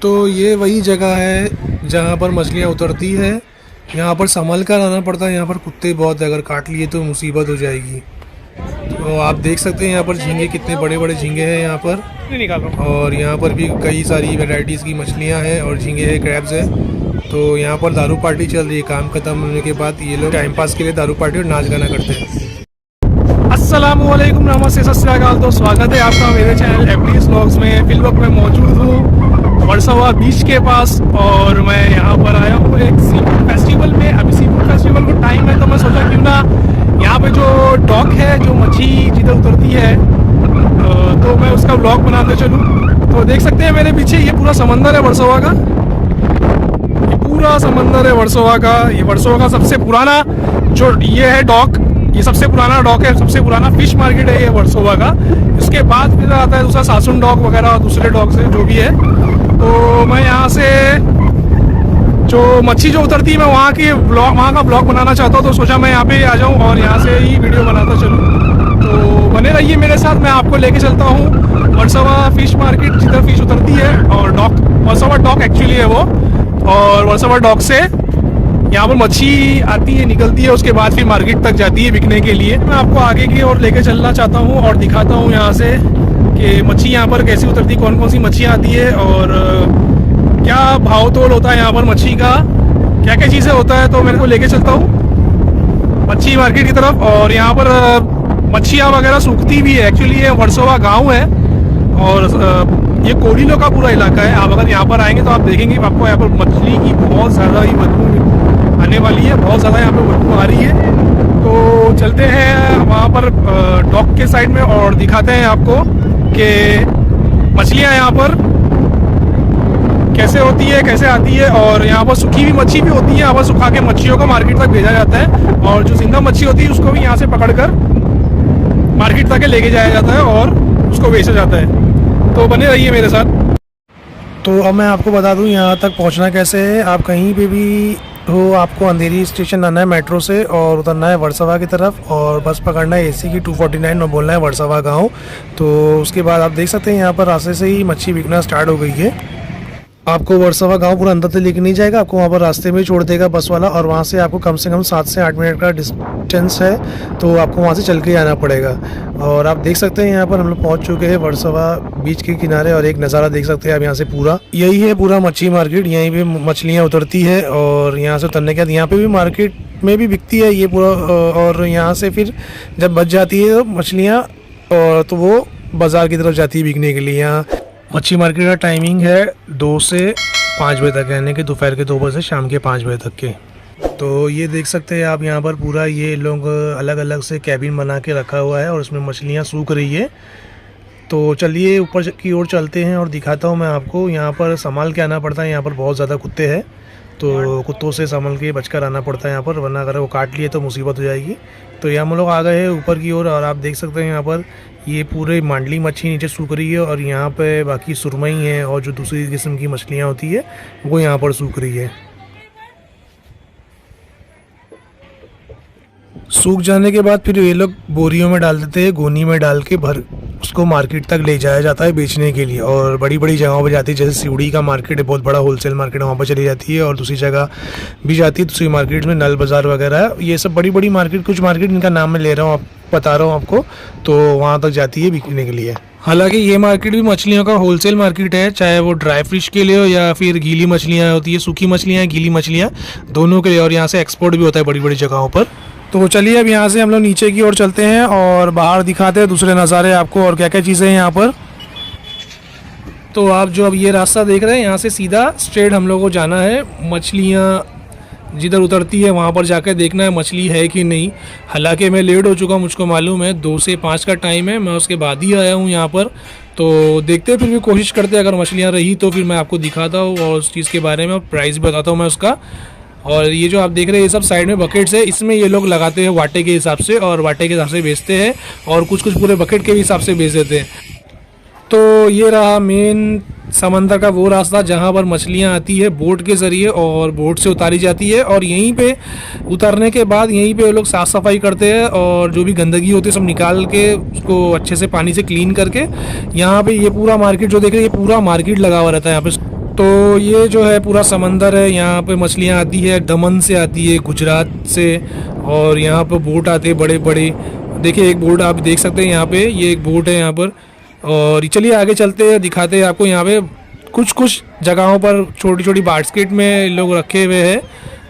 तो ये वही जगह है जहाँ पर मछलियाँ उतरती है। यहाँ पर संभल कर आना पड़ता है, यहाँ पर कुत्ते बहुत है, अगर काट लिए तो मुसीबत हो जाएगी। तो आप देख सकते हैं यहाँ पर झींगे, कितने बड़े बड़े झींगे हैं यहाँ पर। और यहाँ पर भी कई सारी वैरायटीज़ की मछलियाँ हैं और झींगे हैं, क्रैब्स है। तो यहाँ पर दारू पार्टी चल रही है। काम खत्म होने के बाद ये लोग टाइम पास के लिए दारू पार्टी और नाच गाना करते हैं। अस्सलामुअलैकुम, नमस्ते, सत श्री अकाल। तो स्वागत है आपका मेरे चैनल एफडीएस व्लॉग्स में। फिल वक्त मैं मौजूद हूँ वर्सोवा बीच के पास और मैं यहाँ पर आया हूँ एक सी फूड फेस्टिवल में। अभी सी फूड फेस्टिवल को टाइम है तो मैं सोचा क्यों ना यहाँ पे जो डॉक है, जो मच्छी जिधर उतरती है, तो मैं उसका व्लॉग बनाते चलूँ। तो देख सकते हैं मेरे पीछे ये पूरा समंदर है वर्सोवा का। ये पूरा समंदर है वर्सोवा का। ये वर्सोवा का सबसे पुराना जो ये है डॉक, ये सबसे पुराना डॉक है, सबसे पुराना फिश मार्केट है ये वर्सोवा का। इसके बाद फिर आता है दूसरा सासुन डॉक वगैरह और दूसरे डॉक से जो भी है। तो मैं यहाँ से जो मच्छी जो उतरती है मैं वहाँ का ब्लॉग बनाना चाहता हूँ। तो सोचा मैं यहाँ पे आ जाऊँ और यहाँ से ही वीडियो बनाता चलूँ। तो बने रहिए मेरे साथ, मैं आपको लेके चलता हूँ वर्सोवा फिश मार्केट जिधर फिश उतरती है। और डॉक वर्सोवा डॉक एक्चुअली है वो। और वर्सोवा डॉक से यहाँ पर मच्छी आती है, निकलती है, उसके बाद फिर मार्केट तक जाती है बिकने के लिए। मैं आपको आगे की ओर लेके चलना चाहता हूँ और दिखाता हूँ यहाँ से कि मच्छी यहाँ पर कैसी उतरती है, कौन कौन सी मच्छियाँ आती है और क्या भाव तोल होता है यहाँ पर मच्छी का, क्या क्या चीज़ें होता है। तो मेरे को लेके चलता हूँ मच्छी मार्केट की तरफ। और यहाँ पर मच्छियाँ वगैरह सूखती भी है। एक्चुअली ये वर्सोवा गाँव है और ये कोरिलो का पूरा इलाका है। आप अगर यहाँ पर आएंगे तो आप देखेंगे आपको यहाँ पर मछली की बहुत ज़्यादा ही बदबू आने वाली है, बहुत ज़्यादा यहाँ पे बदबू आ रही है। तो चलते हैं वहाँ पर डॉक के साइड में और दिखाते हैं आपको कि मछलियाँ यहाँ पर कैसे होती है, कैसे आती है। और यहाँ पर सूखी हुई मच्छी भी होती है, यहाँ पर सुखा के मच्छियों को मार्केट तक भेजा जाता है। और जो जिंदा मच्छी होती है उसको भी यहाँ से पकड़कर मार्केट तक लेके जाया जाता है और उसको बेचा जाता है। तो बने रहिए मेरे साथ। तो अब मैं आपको बता दूं यहाँ तक पहुँचना कैसे है। आप कहीं पे भी हो, आपको अंधेरी स्टेशन आना है मेट्रो से और उतरना है वर्सोवा की तरफ और बस पकड़ना है एसी की 249 और बोलना है वर्सोवा गाँव। तो उसके बाद आप देख सकते हैं यहाँ पर रास्ते से ही मच्छी बिकना स्टार्ट हो गई है। आपको वर्सोवा गांव पूरा अंदर से लेके नहीं जाएगा, आपको वहाँ पर रास्ते में छोड़ देगा बस वाला। और वहाँ से आपको कम से कम 7 से 8 मिनट का डिस्टेंस है, तो आपको वहाँ से चल के आना पड़ेगा। और आप देख सकते हैं यहाँ पर हम लोग पहुँच चुके हैं वर्सोवा बीच के किनारे। और एक नज़ारा देख सकते हैं आप यहाँ से, पूरा यही है पूरा मच्छी मार्केट। यहीं पे मछलियाँ उतरती है और यहाँ से उतरने के बाद यहाँ पे भी मार्केट में भी बिकती है ये पूरा। और यहाँ से फिर जब बच जाती है मछलियाँ और तो वो बाज़ार की तरफ जाती है बिकने के लिए। यहाँ मच्छी मार्केट का टाइमिंग है 2 से 5 बजे तक, यानी कि दोपहर के 2 बजे से शाम के 5 बजे तक के। तो ये देख सकते हैं आप यहाँ पर पूरा ये लोग अलग अलग से कैबिन बना के रखा हुआ है और उसमें मछलियाँ सूख रही है। तो चलिए ऊपर की ओर चलते हैं और दिखाता हूँ मैं आपको। यहाँ पर संभाल के आना पड़ता है, यहाँ पर बहुत ज़्यादा कुत्ते हैं तो कुत्तों से संभल के बचकर आना पड़ता है यहाँ पर, वरना अगर वो काट लिए तो मुसीबत हो जाएगी। तो यहाँ हम लोग आ गए हैं ऊपर की ओर और आप देख सकते हैं यहाँ पर ये पूरे मांडली मच्छी नीचे सूख रही है और यहाँ पे बाकी सुरमई है और जो दूसरी किस्म की मछलियाँ होती है वो यहाँ पर सूख रही है। सूख जाने के बाद फिर ये लोग बोरियों में डाल देते हैं, गोनी में डाल के भर उसको मार्केट तक ले जाया जाता है बेचने के लिए। और बड़ी बड़ी जगहों पर जाती है, जैसे सिवड़ी का मार्केट है, बहुत बड़ा होलसेल मार्केट है, वहाँ पर चली जाती है। और दूसरी जगह भी जाती है, दूसरी मार्केट में नल बाज़ार वगैरह, ये सब बड़ी बड़ी मार्केट, कुछ मार्केट इनका नाम मैं ले रहा हूँ, आप बता रहा हूँ आपको। तो वहाँ तक जाती है बिकने के लिए। हालांकि ये मार्केट भी मछलियों का होलसेल मार्केट है, चाहे वो ड्राई फिश के लिए हो या फिर गीली मछलियाँ होती है, सूखी मछलियाँ, गीली मछलियाँ, दोनों के लिए। और यहाँ से एक्सपोर्ट भी होता है बड़ी बड़ी जगहों पर। तो चलिए अब यहाँ से हम लोग नीचे की ओर चलते हैं और बाहर दिखाते हैं दूसरे नज़ारे आपको और क्या क्या चीज़ें हैं यहाँ पर। तो आप जो अब ये रास्ता देख रहे हैं, यहाँ से सीधा स्ट्रेट हम लोग को जाना है। मछलियाँ जिधर उतरती है वहाँ पर जाकर देखना है मछली है कि नहीं। हालांकि मैं लेट हो चुका, मुझको मालूम है 2 से 5 का टाइम है, मैं उसके बाद ही आया हूँ यहाँ पर। तो देखते हैं, फिर भी कोशिश करते हैं, अगर मछलियाँ रही तो फिर मैं आपको दिखाता हूँ और उस चीज़ के बारे में प्राइस भी बताता हूँ मैं उसका। और ये जो आप देख रहे हैं ये सब साइड में बकेट्स है, इसमें ये लोग लगाते हैं वाटे के हिसाब से और वाटे के हिसाब से बेचते हैं और कुछ कुछ पूरे बकेट के भी हिसाब से बेच देते हैं। तो ये रहा मेन समंदर का वो रास्ता जहाँ पर मछलियाँ आती है बोट के ज़रिए और बोट से उतारी जाती है। और यहीं पे उतारने के बाद यहीं पे वो लोग साफ़ सफाई करते हैं और जो भी गंदगी होती है सब निकाल के उसको अच्छे से पानी से क्लीन करके यहाँ पे ये पूरा मार्केट जो देख रहे हैं ये पूरा मार्केट लगा हुआ रहता है यहाँ पे। तो ये जो है पूरा समंदर है, यहाँ पे मछलियाँ आती है, दमन से आती है, गुजरात से, और यहाँ पर बोट आते हैं बड़े बड़े। देखिए एक बोट आप देख सकते हैं यहाँ पे, ये एक बोट है यहाँ पर। और चलिए आगे चलते हैं, दिखाते हैं आपको यहाँ पे कुछ कुछ जगहों पर छोटी छोटी बास्केट में लोग रखे हुए हैं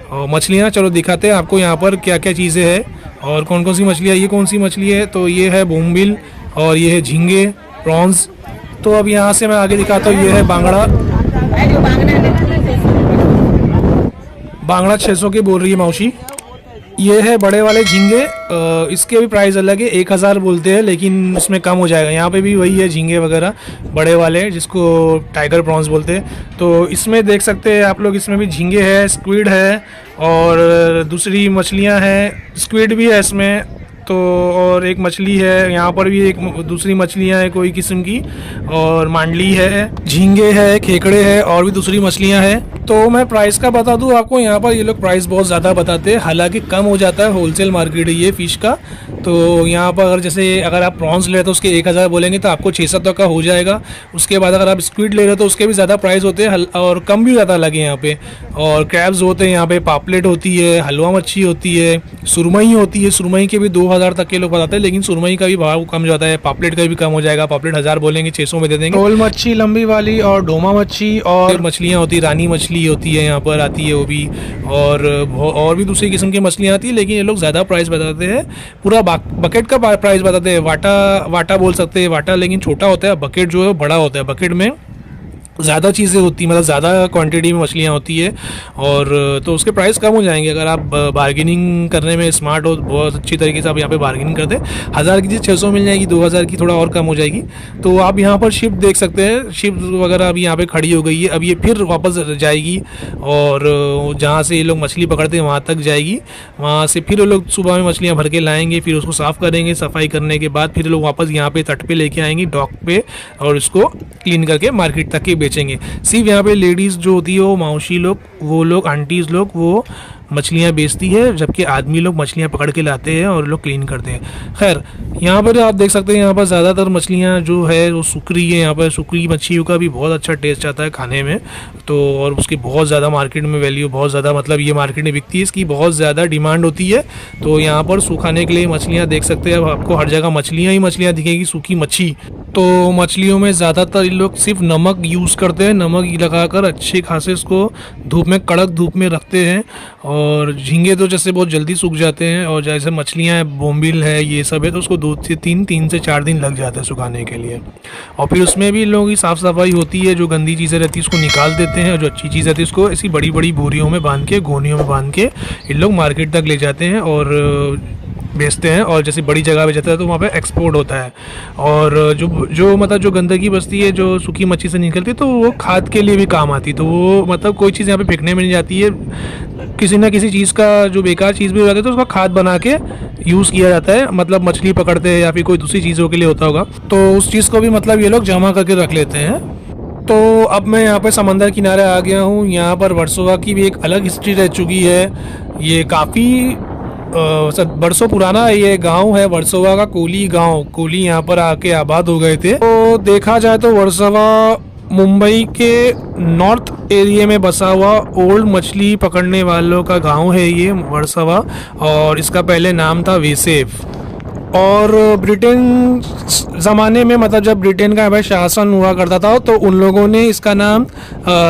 और मछलियाँ। चलो दिखाते हैं आपको यहाँ पर क्या क्या चीज़ें हैं और कौन कौन सी मछलियाँ। ये कौन सी मछली है, तो ये है बोम्बिल और ये है झींगे, प्रॉन्स। तो अब यहाँ से मैं आगे दिखाता हूँ, ये है बांगड़ा। बांगड़ा 600 की बोल रही है मौसी। ये है बड़े वाले झींगे, इसके भी प्राइस अलग है, 1000 बोलते हैं, लेकिन उसमें कम हो जाएगा। यहाँ पे भी वही है झींगे वगैरह बड़े वाले, जिसको टाइगर प्रॉन्स बोलते हैं। तो इसमें देख सकते हैं आप लोग, इसमें भी झींगे है, स्क्विड है और दूसरी मछलियाँ हैं। स्क्विड भी है इसमें तो, और एक मछली है यहाँ पर भी, एक दूसरी मछलियाँ हैं कोई किस्म की, और मांडली है, झींगे है, खेकड़े है और भी दूसरी मछलियाँ हैं। तो मैं प्राइस का बता दूं आपको, यहाँ पर ये लोग प्राइस बहुत ज़्यादा बताते हैं, हालांकि कम हो जाता है, होलसेल मार्केट है ये फ़िश का। तो यहाँ पर अगर आप प्रॉन्स ले रहे हो तो उसके 1000 बोलेंगे तो आपको 600 तक का हो जाएगा। उसके बाद अगर आप स्क्विड ले रहे हो तो उसके भी ज़्यादा प्राइस होते हैं और कम भी ज़्यादा लगे यहाँ पे। और क्रैब्स होते हैं यहाँ पे, पापलेट होती है, हलवा मच्छी होती है, सुरमई होती है। सुरमई के भी 2000 तक के लोग बताते हैं, लेकिन सुरमई का भी भाव कम जाता है। पापलेट का भी कम हो जाएगा, पापलेट 1000 बोलेंगे 600 में दे देंगे। टोल मच्छी लंबी वाली और डोमा मच्छी और मछलियाँ होती है, रानी मछली होती है यहाँ पर आती है वो भी, और भी दूसरी किस्म की मछलियाँ आती है, लेकिन ये लोग ज़्यादा प्राइस बताते हैं। पूरा बकेट का प्राइस बताते हैं। वाटा बोल सकते हैं, वाटा लेकिन छोटा होता है, बकेट जो है बड़ा होता है। बकेट में ज़्यादा चीज़ें होती हैं, मतलब ज़्यादा क्वांटिटी में मछलियाँ होती है, और तो उसके प्राइस कम हो जाएंगे अगर आप बार्गेनिंग करने में स्मार्ट हो, बहुत अच्छी तरीके से आप यहाँ पे बार्गेनिंग करते हैं। 1000 की चीज़ 600 मिल जाएगी, 2000 की थोड़ा और कम हो जाएगी। तो आप यहाँ पर शिप देख सकते हैं, शिप वगैरह अभी यहाँ पे खड़ी हो गई है, अब ये फिर वापस जाएगी और जहाँ से ये लोग मछली पकड़ते हैं वहाँ तक जाएगी। वहाँ से फिर वो लोग सुबह में मछलियाँ भर के लाएंगे, फिर उसको साफ़ करेंगे, सफाई करने के बाद फिर लोग वापस यहाँ पे तट पे लेके आएंगे, डॉक पे, और उसको क्लीन करके मार्केट तक के बेचेंगे। सिर्फ यहाँ पे लेडीज़ जो होती है, वो मौसी लोग, वो लोग आंटीज़ लोग, वो मछलियाँ बेचती है, जबकि आदमी लोग मछलियाँ पकड़ के लाते हैं और लोग क्लीन करते हैं। खैर यहाँ पर आप देख सकते हैं, यहाँ पर ज़्यादातर मछलियाँ जो है वो सुकरी है। यहाँ पर सुकरी मच्छियों का भी बहुत अच्छा टेस्ट आता है खाने में, तो और उसकी बहुत ज़्यादा मार्केट में वैल्यू, बहुत ज़्यादा, मतलब ये मार्केट में बिकती है, इसकी बहुत ज़्यादा डिमांड होती है। तो यहाँ पर सुखाने के लिए मछलियाँ देख सकते हैं, अब आपको हर जगह मछलियाँ ही मछलियाँ दिखेगी, सूखी मच्छी। तो मछलियों में ज़्यादातर लोग सिर्फ नमक यूज़ करते हैं, नमक लगाकर अच्छे खासे इसको धूप में, कड़क धूप में रखते हैं। और झींगे तो जैसे बहुत जल्दी सूख जाते हैं, और जैसे मछलियाँ हैं, बोम्बिल है, ये सब है, तो उसको 2 से 3 से 4 दिन लग जाते हैं सुखाने के लिए। और फिर उसमें भी लोगों की साफ़ सफाई होती है, जो गंदी चीज़ें रहती है उसको निकाल देते हैं, और जो अच्छी चीज़ रहती है उसको ऐसी बड़ी बड़ी बोरियों में बांध के, गोनियों में बांध के ये लोग मार्केट तक ले जाते हैं और बेचते हैं। और जैसे बड़ी जगह पे जाता है तो वहाँ पे एक्सपोर्ट होता है। और जो मतलब जो गंदगी बचती है, जो सूखी मच्छी से निकलती है, तो वो खाद के लिए भी काम आती है। तो वो मतलब कोई चीज़ यहाँ पे फेंकने में नहीं जाती है, किसी ना किसी चीज़ का जो बेकार चीज़ भी हो जाती है तो उसका खाद बना के यूज़ किया जाता है। मतलब मछली पकड़ते हैं या फिर कोई दूसरी चीज़ों के लिए होता होगा, तो उस चीज़ को भी मतलब ये लोग जमा करके रख लेते हैं। तो अब मैं यहाँ पे समंदर किनारे आ गया हूँ। यहाँ पर वर्सोवा की भी एक अलग हिस्ट्री रह चुकी है। ये काफ़ी बरसों पुराना ये गांव है, वर्सोवा का कोली गांव। कोली यहाँ पर आके आबाद हो गए थे। तो देखा जाए तो वर्सोवा मुंबई के नॉर्थ एरिया में बसा हुआ ओल्ड मछली पकड़ने वालों का गांव है ये वर्सोवा, और इसका पहले नाम था वेसेव। और ब्रिटेन ज़माने में, मतलब जब ब्रिटेन का यहाँ पर शासन हुआ करता था, तो उन लोगों ने इसका नाम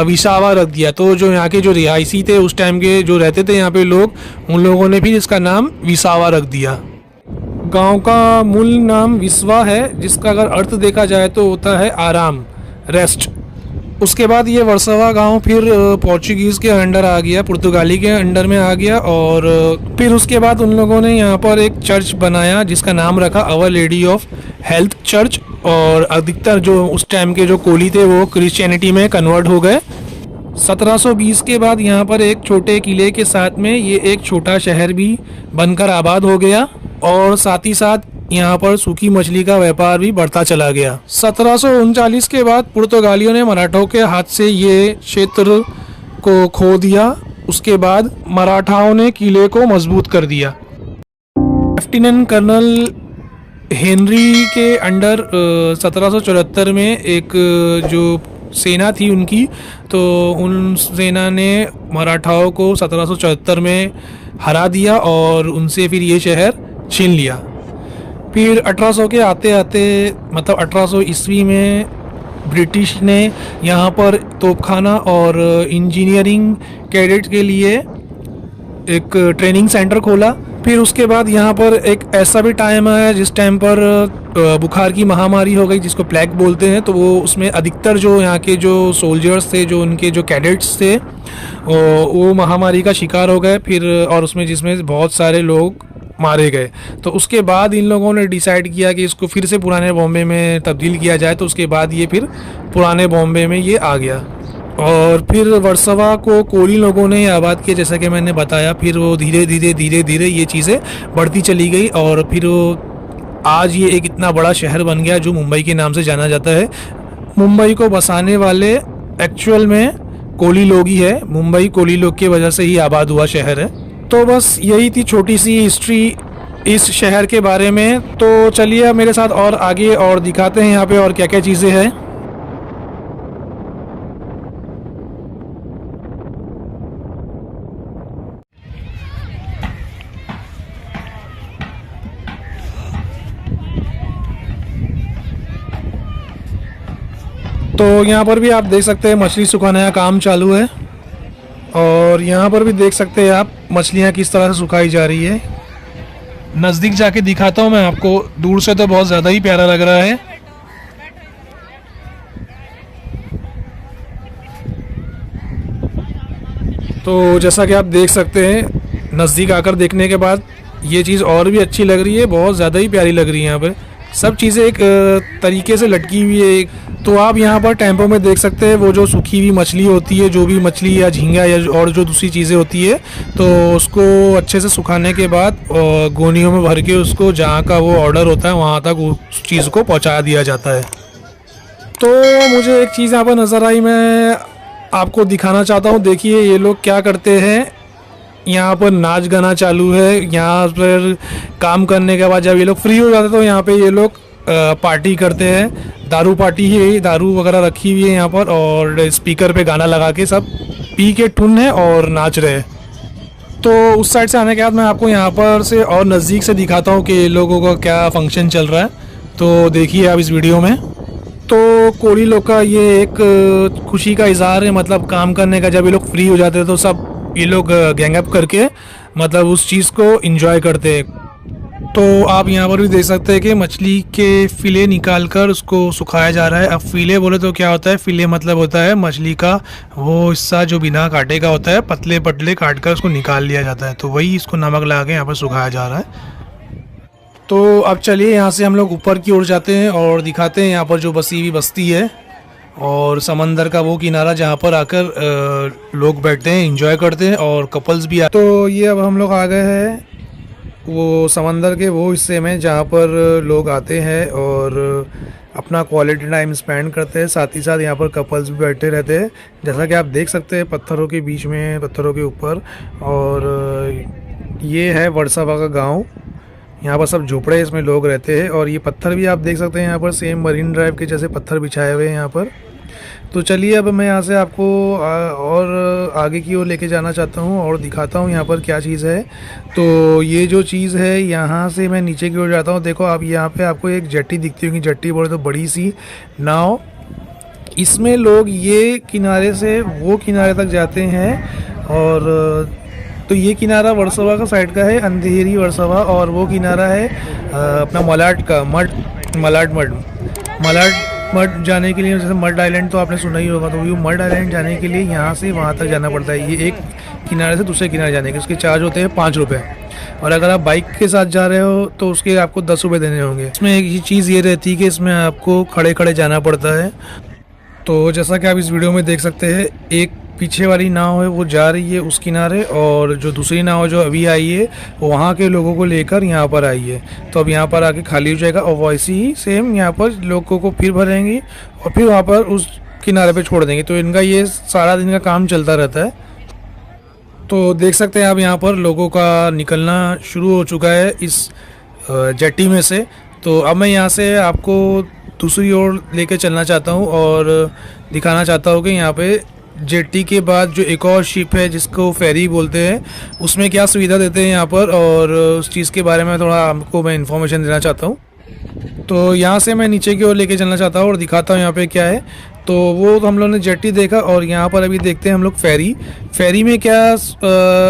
विसावा रख दिया। तो जो यहाँ के जो रिहायशी थे उस टाइम के, जो रहते थे यहाँ पे लोग, उन लोगों ने भी इसका नाम विसावा रख दिया। गांव का मूल नाम विस्वा है, जिसका अगर अर्थ देखा जाए तो होता है आराम, रेस्ट। उसके बाद ये वर्सोवा गांव फिर पोर्चुगीज़ के अंडर आ गया, पुर्तगाली के अंडर में आ गया। और फिर उसके बाद उन लोगों ने यहाँ पर एक चर्च बनाया जिसका नाम रखा our lady of health church. और अधिकतर जो उस टाइम के जो कोली थे वो क्रिश्चियनिटी में कन्वर्ट हो गए। 1720 के बाद यहाँ पर एक छोटे किले के साथ में ये एक छोटा शहर भी बनकर आबाद हो गया, और साथ ही साथ यहाँ पर सूखी मछली का व्यापार भी बढ़ता चला गया। 1739 के बाद पुर्तगालियों ने मराठों के हाथ से ये क्षेत्र को खो दिया। उसके बाद मराठाओं ने किले को मजबूत कर दिया। लेफ्टिनेंट कर्नल हेनरी के अंडर 1774 में एक जो सेना थी उनकी, तो उन सेना ने मराठाओं को 1774 में हरा दिया और उनसे फिर ये शहर छीन लिया। फिर 1800 के आते आते मतलब 1800 ईस्वी में ब्रिटिश ने यहाँ पर तोपखाना और इंजीनियरिंग कैडेट के लिए एक ट्रेनिंग सेंटर खोला। फिर उसके बाद यहाँ पर एक ऐसा भी टाइम आया जिस टाइम पर बुखार की महामारी हो गई, जिसको प्लेग बोलते हैं। तो वो उसमें अधिकतर जो यहाँ के जो सोल्जर्स थे, जो उनके जो कैडेट्स थे, वो महामारी का शिकार हो गए। फिर और उसमें जिसमें बहुत सारे लोग मारे गए। तो उसके बाद इन लोगों ने डिसाइड किया कि इसको फिर से पुराने बॉम्बे में तब्दील किया जाए। तो उसके बाद ये फिर पुराने बॉम्बे में ये आ गया और फिर वर्सोवा को कोली लोगों ने आबाद किया, जैसा कि मैंने बताया। फिर वो धीरे धीरे ये चीज़ें बढ़ती चली गई और फिर वो आज ये एक इतना बड़ा शहर बन गया जो मुंबई के नाम से जाना जाता है। मुंबई को बसाने वाले एक्चुअल में कोली लोग ही है। मुंबई कोली लोग की वजह से ही आबाद हुआ शहर है। तो बस यही थी छोटी सी हिस्ट्री इस शहर के बारे में। तो चलिए मेरे साथ और आगे और दिखाते हैं यहाँ पे और क्या क्या चीज़ें हैं। तो यहाँ पर भी आप देख सकते हैं मछली सुखाने का काम चालू है और यहाँ पर भी देख सकते हैं आप मछलियाँ किस तरह से सुखाई जा रही है। नज़दीक जाके दिखाता हूँ मैं आपको। दूर से तो बहुत ज़्यादा ही प्यारा लग रहा है। तो जैसा कि आप देख सकते हैं, नज़दीक आकर देखने के बाद ये चीज़ और भी अच्छी लग रही है, बहुत ज़्यादा ही प्यारी लग रही है। यहाँ पर सब चीज़ें एक तरीके से लटकी हुई है। तो आप यहाँ पर टेम्पो में देख सकते हैं वो जो सूखी हुई मछली होती है, जो भी मछली या झींगा या और जो दूसरी चीज़ें होती है, तो उसको अच्छे से सुखाने के बाद गोनियों में भर के उसको जहाँ का वो ऑर्डर होता है वहाँ तक उस चीज़ को पहुँचा दिया जाता है। तो मुझे एक चीज़ यहाँ पर नज़र आई, मैं आपको दिखाना चाहता हूँ। देखिए ये लोग क्या करते हैं। यहाँ पर नाच गाना चालू है। यहाँ पर काम करने के बाद जब ये लोग फ्री हो जाते हैं तो यहाँ पे ये लोग पार्टी करते हैं। दारू पार्टी है, दारू वगैरह रखी हुई है यहाँ पर और स्पीकर पे गाना लगा के सब पी के टुन है और नाच रहे हैं। तो उस साइड से आने के बाद मैं आपको यहाँ पर से और नज़दीक से दिखाता हूँ कि लोगों का क्या फंक्शन चल रहा है। तो देखिए आप इस वीडियो में। तो कोली लोग का ये एक खुशी का इजहार है, मतलब काम करने का। जब ये लोग फ्री हो जाते हैं तो सब ये लोग गैंग अप करके मतलब उस चीज़ को एंजॉय करते हैं। तो आप यहाँ पर भी देख सकते हैं कि मछली के फिले निकाल कर उसको सुखाया जा रहा है। अब फिले बोले तो क्या होता है? फिले मतलब होता है मछली का वो हिस्सा जो बिना कांटे का होता है, पतले पतले काट कर उसको निकाल लिया जाता है। तो वही इसको नमक लगा के यहाँ पर सुखाया जा रहा है। तो अब चलिए यहाँ से हम लोग ऊपर की ओर जाते हैं और दिखाते हैं यहाँ पर जो बसी हुई बस्ती है और समंदर का वो किनारा जहाँ पर आकर लोग बैठते हैं, एंजॉय करते हैं और कपल्स भी आते हैं। तो ये अब हम लोग आ गए हैं वो समंदर के वो हिस्से में जहाँ पर लोग आते हैं और अपना क्वालिटी टाइम स्पेंड करते हैं। साथ ही साथ यहाँ पर कपल्स भी बैठे रहते हैं, जैसा कि आप देख सकते हैं पत्थरों के बीच में, पत्थरों के ऊपर। और ये है वर्सोवा का गांव। यहाँ पर सब झोपड़े इसमें लोग रहते हैं और ये पत्थर भी आप देख सकते हैं यहाँ पर सेम मरीन ड्राइव के जैसे पत्थर बिछाए हुए हैं यहाँ पर। तो चलिए अब मैं यहाँ से आपको और आगे की ओर लेके जाना चाहता हूँ और दिखाता हूँ यहाँ पर क्या चीज़ है। तो ये जो चीज़ है, यहाँ से मैं नीचे की ओर जाता हूँ। देखो आप यहाँ पे आपको एक जेट्टी दिखती होगी। जेट्टी बोले तो बड़ी सी नाव। इसमें लोग ये किनारे से वो किनारे तक जाते हैं। और तो ये किनारा वर्सोवा का साइड का है, अंधेरी वर्सोवा। और वो किनारा है अपना मलाड का, मड जाने के लिए, जैसे मड आइलैंड तो आपने सुना ही होगा। तो ये मड आइलैंड जाने के लिए यहाँ से वहाँ तक जाना पड़ता है। ये एक किनारे से दूसरे किनारे जाने के उसके चार्ज होते हैं 5 रुपये। और अगर आप बाइक के साथ जा रहे हो तो उसके आपको 10 रुपये देने होंगे। इसमें एक चीज़ ये रहती है कि इसमें आपको खड़े खड़े जाना पड़ता है। तो जैसा कि आप इस वीडियो में देख सकते हैं, एक पीछे वाली नाव है वो जा रही है उस किनारे, और जो दूसरी नाव जो अभी आई है वो वहाँ के लोगों को लेकर यहाँ पर आई है। तो अब यहाँ पर आके खाली हो जाएगा और वैसे ही सेम यहाँ पर लोगों को फिर भरेंगी और फिर वहाँ पर उस किनारे पे छोड़ देंगे। तो इनका ये सारा दिन का काम चलता रहता है। तो देख सकते हैं आप यहाँ पर लोगों का निकलना शुरू हो चुका है इस जेट्टी में से। तो अब मैं यहाँ से आपको दूसरी ओर लेके चलना चाहता हूँ और दिखाना चाहता हूँ कि यहाँ पे जेट्टी के बाद जो एक और शिप है जिसको फेरी बोलते हैं, उसमें क्या सुविधा देते हैं यहाँ पर, और उस चीज़ के बारे में थोड़ा आपको मैं इन्फॉर्मेशन देना चाहता हूँ। तो यहाँ से मैं नीचे की ओर लेके चलना चाहता हूँ और दिखाता हूँ यहाँ पे क्या है। तो वो तो हम लोगों ने जेट्टी देखा, और यहाँ पर अभी देखते हैं हम लोग फेरी। फेरी में क्या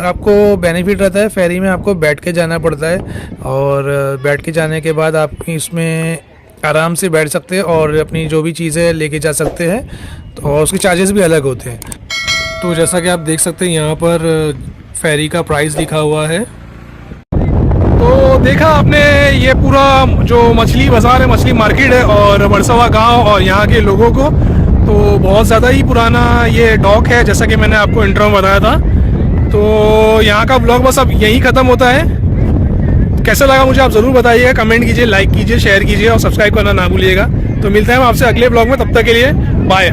आपको बेनिफिट रहता है, फेरी में आपको बैठ के जाना पड़ता है, और बैठ के जाने के बाद आप इसमें आराम से बैठ सकते हैं और अपनी जो भी चीज़ें लेके जा सकते हैं, तो और उसके चार्जेस भी अलग होते हैं। तो जैसा कि आप देख सकते हैं यहाँ पर फेरी का प्राइस लिखा हुआ है। तो देखा आपने ये पूरा जो मछली बाज़ार है, मछली मार्केट है, और वर्सोवा गांव और यहाँ के लोगों को, तो बहुत ज़्यादा ही पुराना ये डॉक है, जैसा कि मैंने आपको इंट्रो में बताया था। तो यहाँ का ब्लॉग बस अब यहीं ख़त्म होता है। कैसा लगा मुझे आप ज़रूर बताइएगा, कमेंट कीजिए, लाइक कीजिए, शेयर कीजिए और सब्सक्राइब करना ना भूलिएगा। तो मिलते हैं हम आपसे अगले ब्लॉग में, तब तक के लिए बाय।